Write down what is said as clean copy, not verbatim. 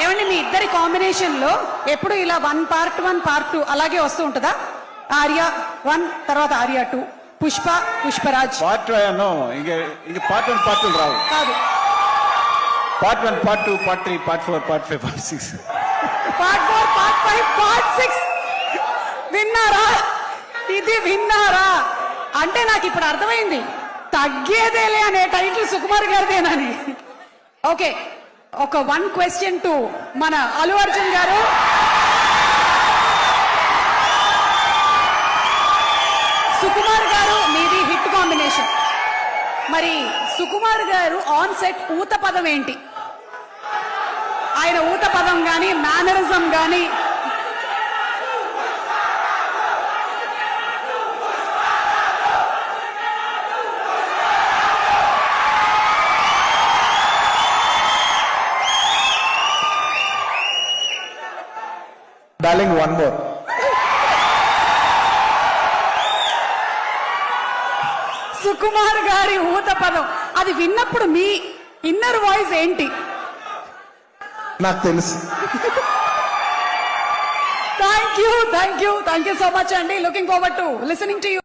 ఏమండి మీ ఇద్దరి కాంబినేషన్ లో ఎప్పుడు ఇలా 1 part 1 part 2 అలాగే వస్తూ ఉంటుందా? ఆర్య 1 తర్వాత ఆర్య 2, పుష్ప పుష్పరాజ్ పార్ట్ ఇంక పార్ట్ 1 పార్ట్ 2 రావు కాదు. Part 1 part 2 part 3 part 4 part 5 part 6 part 4 part 5 part 6 విన్నారా? ఇది విన్నారా? అంటే నాకు ఇప్పుడు అర్థమైంది తగ్గేదేలే అనే టైటిల్ సుకుమార్ గారిదేనని. ఓకే, ఒక 1 question టు మన అల్లు అర్జున్ గారు. సుకుమార్ గారు మీది హిట్ కాంబినేషన్. మరి సుకుమార్ గారు ఆన్ సెట్ ఊత పదం ఏంటి? ఆయన ఊత పదం గాని మేనరిజం గాని డార్లింగ్ వన్ మోర్. సుకుమార్ గారి ఊత పదం అది విన్నప్పుడు మీ ఇన్నర్ వాయిస్ ఏంటి? నాకు తెలుసు. థ్యాంక్ యూ సో మచ్ అండి. Looking forward to listening to you.